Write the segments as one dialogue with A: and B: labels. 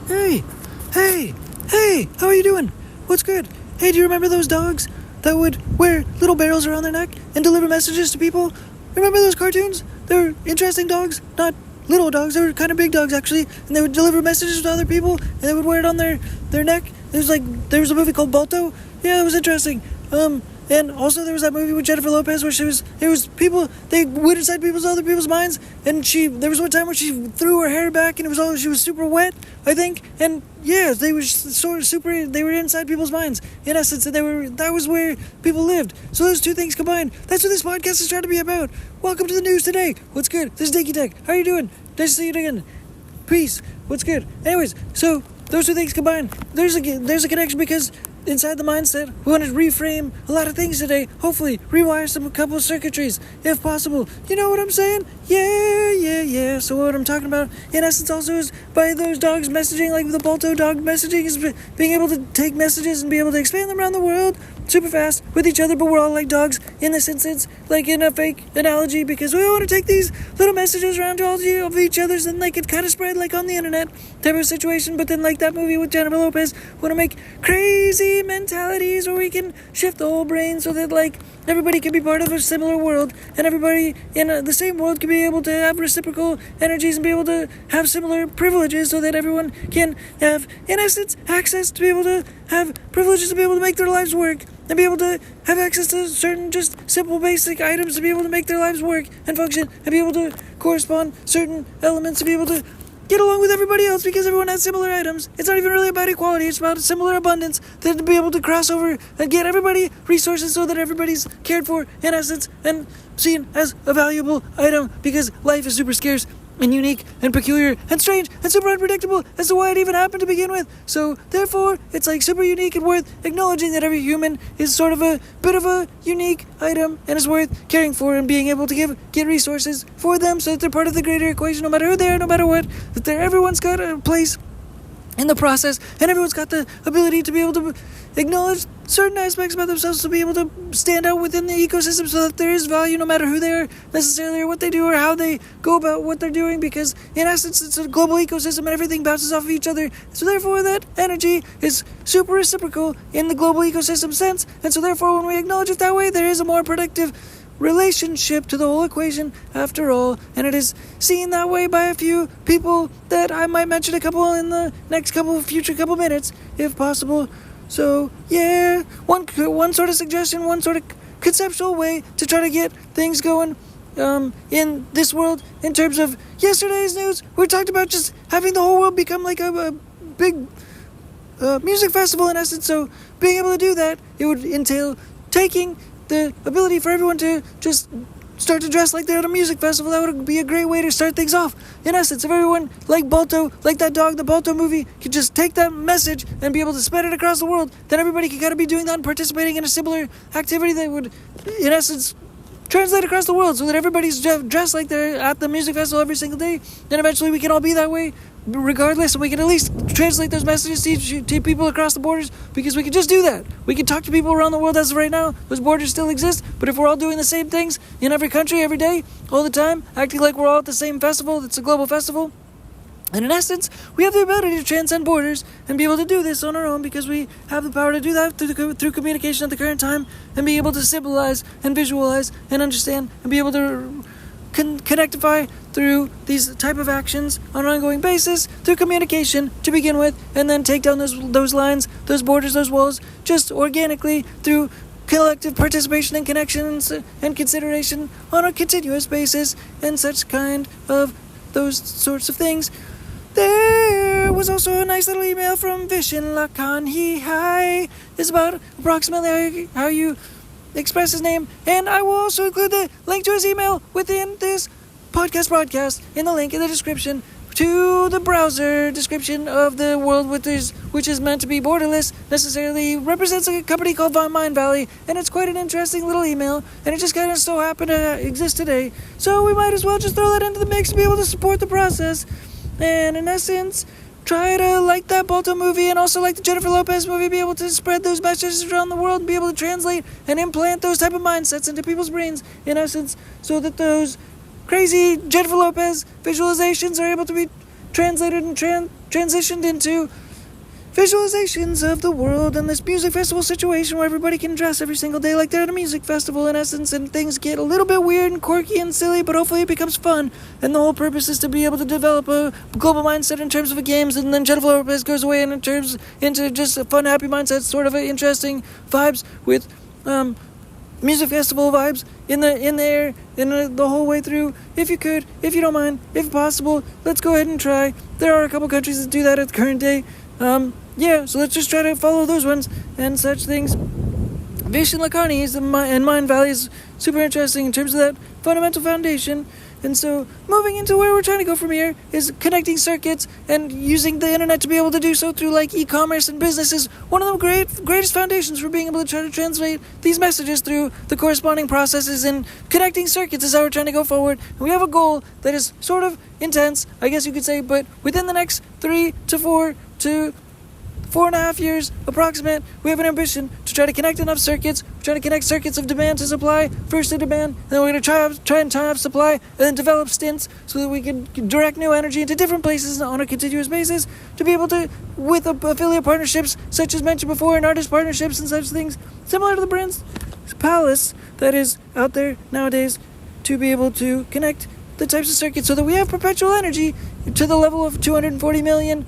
A: Hey, hey, hey, how are you doing? What's good? Hey, do you remember those dogs that would wear little barrels around their neck and deliver messages to people? Remember those cartoons? They were interesting dogs, not little dogs. They were kind of big dogs, actually, and they would deliver messages to other people, and they would wear it on their neck. There was a movie called Balto. Yeah, it was interesting. And also there was that movie with Jennifer Lopez where they went inside other people's minds, and there was one time where she threw her hair back and she was super wet, I think, and yeah, they were inside people's minds, in essence, and that was where people lived. So those two things combined, that's what this podcast is trying to be about. Welcome to the news today. What's good? This is DINKY Tech. How are you doing? Nice to see you again. Peace. What's good? Anyways, so those two things combined, there's a connection because inside the mindset, we want to reframe a lot of things today. Hopefully, rewire a couple of circuitries, if possible. You know what I'm saying? Yeah. So what I'm talking about, in essence, also is by those dogs messaging, like the Balto dog messaging, is being able to take messages and be able to expand them around the world super fast with each other, but we're all like dogs in this instance, like in a fake analogy, because we want to take these little messages around to all of each other's and like it kind of spread like on the internet type of situation. But then like that movie with Jennifer Lopez, want to make crazy mentalities where we can shift the whole brain so that like everybody can be part of a similar world, and everybody in the same world can be able to have reciprocal energies and be able to have similar privileges, so that everyone can have, in essence, access to be able to have privileges to be able to make their lives work, and be able to have access to certain just simple basic items to be able to make their lives work and function, and be able to correspond certain elements to be able to get along with everybody else, because everyone has similar items. It's not even really about equality, it's about similar abundance, then to be able to cross over and get everybody resources so that everybody's cared for, in essence, and seen as a valuable item, because life is super scarce and unique and peculiar and strange and super unpredictable as to why it even happened to begin with. So therefore, it's like super unique and worth acknowledging that every human is sort of a bit of a unique item and is worth caring for and being able to get resources for them so that they're part of the greater equation, no matter who they are, no matter what, that everyone's got a place in the process, and everyone's got the ability to be able to acknowledge certain aspects about themselves, to be able to stand out within the ecosystem, so that there is value no matter who they are necessarily, or what they do, or how they go about what they're doing, because in essence it's a global ecosystem and everything bounces off of each other. So therefore that energy is super reciprocal in the global ecosystem sense, and so therefore when we acknowledge it that way, there is a more productive relationship to the whole equation after all, and it is seen that way by a few people that I might mention a couple in the next future couple minutes if possible. So yeah, one sort of suggestion, one sort of conceptual way to try to get things going in this world in terms of yesterday's news. We talked about just having the whole world become like a big music festival in essence. So being able to do that, it would entail taking the ability for everyone to just start to dress like they're at a music festival. That would be a great way to start things off. In essence, if everyone, like Balto, like that dog, the Balto movie, could just take that message and be able to spread it across the world, then everybody could kind of be doing that and participating in a similar activity that would, in essence, translate across the world, so that everybody's dressed like they're at the music festival every single day. Then eventually we can all be that way regardless, and we can at least translate those messages to people across the borders, because we can just do that. We can talk to people around the world as of right now. Those borders still exist, but if we're all doing the same things in every country, every day, all the time, acting like we're all at the same festival, that's a global festival, and in essence, we have the ability to transcend borders and be able to do this on our own, because we have the power to do that through communication at the current time, and be able to symbolize and visualize and understand and be able to connectify through these type of actions on an ongoing basis through communication to begin with, and then take down those lines, those borders, those walls, just organically through collective participation and connections and consideration on a continuous basis, and such kind of those sorts of things. There was also a nice little email from Vishen Lakanhi. Hi. It's about approximately how you express his name, and I will also include the link to his email within this podcast broadcast in the link in the description to the browser description of the world, which is meant to be borderless, necessarily represents a company called Mind Valley, and it's quite an interesting little email, and it just kind of so happened to exist today, so we might as well just throw that into the mix to be able to support the process, and in essence, try to like that Balto movie and also like the Jennifer Lopez movie, be able to spread those messages around the world and be able to translate and implant those type of mindsets into people's brains, in essence, so that those crazy Jennifer Lopez visualizations are able to be translated and transitioned into visualizations of the world and this music festival situation where everybody can dress every single day like they're at a music festival in essence, and things get a little bit weird and quirky and silly, but hopefully it becomes fun. And the whole purpose is to be able to develop a global mindset in terms of the games, and then Jennifer Lopez goes away and into just a fun, happy mindset, sort of interesting vibes with music festival vibes in the air the whole way through. If you don't mind, if possible, let's go ahead and try. There are a couple countries that do that at the current day. So let's just try to follow those ones and such things. Vision Lacani and Mind Valley is super interesting in terms of that fundamental foundation. And so moving into where we're trying to go from here is connecting circuits and using the internet to be able to do so through like e-commerce and businesses. One of the greatest foundations for being able to try to translate these messages through the corresponding processes, and connecting circuits is how we're trying to go forward. And we have a goal that is sort of intense, I guess you could say, but within the next 3 to 4 to 4.5 years approximate, we have an ambition to try to connect enough circuits. We're trying to connect circuits of demand to supply, first to demand, and then we're going to try and tie up supply, and then develop stints so that we can direct new energy into different places on a continuous basis to be able to, with affiliate partnerships, such as mentioned before, and artist partnerships and such things, similar to the brand's palace that is out there nowadays, to be able to connect the types of circuits so that we have perpetual energy to the level of $240 million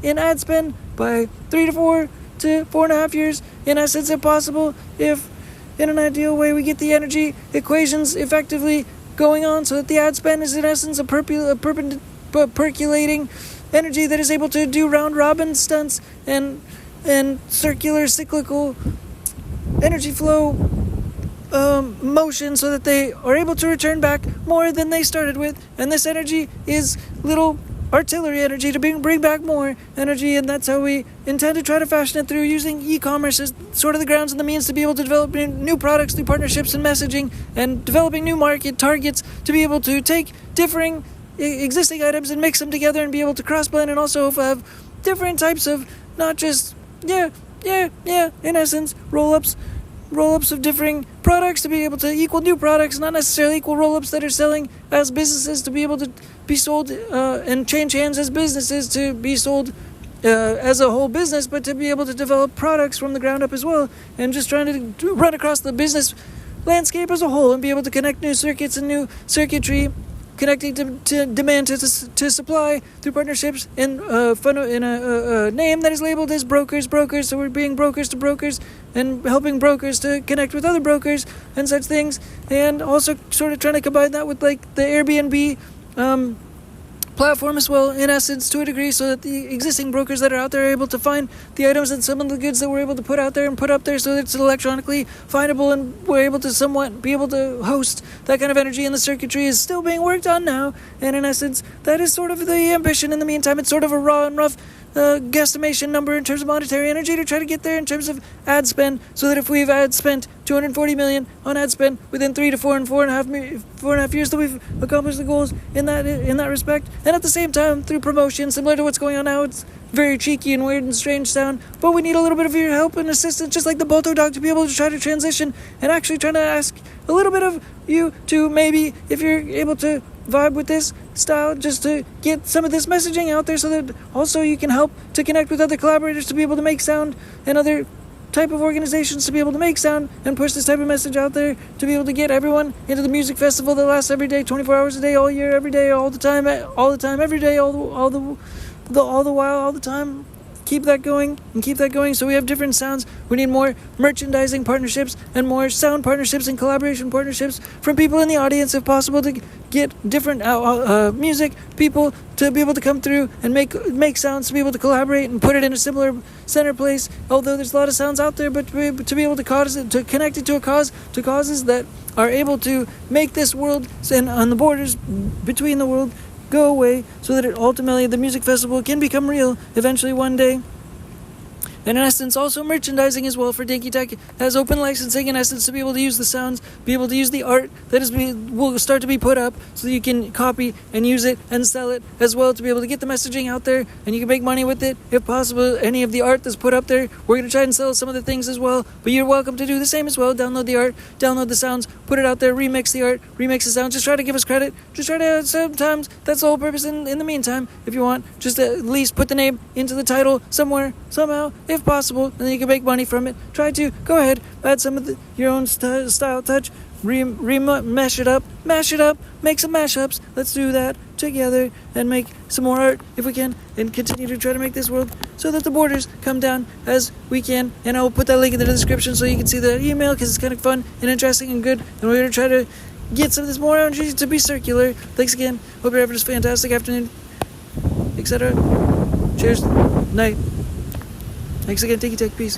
A: in ad spend by 3 to 4 to 4.5 years, in essence, if possible, if in an ideal way we get the energy equations effectively going on so that the ad spend is in essence a percolating energy that is able to do round robin stunts and circular cyclical energy flow motion so that they are able to return back more than they started with. And this energy is little artillery energy to bring back more energy, and that's how we intend to try to fashion it through using e-commerce as sort of the grounds and the means to be able to develop new products through partnerships and messaging, and developing new market targets to be able to take differing existing items and mix them together and be able to cross-blend, and also have different types of not just in essence roll-ups of differing products to be able to equal new products, not necessarily equal roll-ups that are selling as businesses to be able to be sold and change hands as businesses to be sold as a whole business, but to be able to develop products from the ground up as well, and just trying to run across the business landscape as a whole and be able to connect new circuits and new circuitry, connecting to demand to supply through partnerships in a name that is labeled as brokers. So we're being brokers to brokers and helping brokers to connect with other brokers and such things, and also sort of trying to combine that with like the Airbnb platform as well, in essence, to a degree, so that the existing brokers that are out there are able to find the items and some of the goods that we're able to put out there and put up there so that it's electronically findable, and we're able to somewhat be able to host that kind of energy. And the circuitry is still being worked on now, and in essence, that is sort of the ambition. In the meantime, it's sort of a raw and rough guesstimation number in terms of monetary energy to try to get there in terms of ad spend, so that if we've spent $240 million on ad spend within 3 to 4.5 years, that we've accomplished the goals in that respect. And at the same time, through promotion, similar to what's going on now, it's very cheeky and weird and strange sound, but we need a little bit of your help and assistance, just like the balto dog, to be able to try to transition, and actually trying to ask a little bit of you to maybe, if you're able to vibe with this style, just to get some of this messaging out there, so that also you can help to connect with other collaborators to be able to make sound, and other type of organizations to be able to make sound and push this type of message out there, to be able to get everyone into the music festival that lasts every day, 24 hours a day, all year, every day, all the time, every day, all the while, all the time. Keep that going. So we have different sounds. We need more merchandising partnerships and more sound partnerships and collaboration partnerships from people in the audience, if possible, to get different music people to be able to come through and make sounds, to be able to collaborate and put it in a similar center place. Although there's a lot of sounds out there, but to be able to connect it to causes that are able to make this world and on the borders between the world go away, so that ultimately the music festival can become real eventually one day. And in essence, also merchandising as well for DINKY TehC has open licensing, in essence, to be able to use the sounds, be able to use the art that will start to be put up, so that you can copy and use it and sell it as well, to be able to get the messaging out there, and you can make money with it. If possible, any of the art that's put up there, we're going to try and sell some of the things as well, but you're welcome to do the same as well. Download the art, download the sounds, put put it out there, remix the art, remix the sound. Just try to give us credit. Just try to, sometimes, that's the whole purpose. In the meantime, if you want, just at least put the name into the title somewhere, somehow, if possible, and then you can make money from it. Try to, go ahead, add some of your own style touch, mash it up, make some mashups. Let's do that together and make some more art if we can, and continue to try to make this world so that the borders come down as we can. And I'll put that link in the description so you can see the email, because it's kind of fun and interesting and good, and we're going to try to get some of this more energy to be circular. Thanks again. Hope you're having a fantastic afternoon, etc. Cheers. Night. Thanks again. Take it. Peace.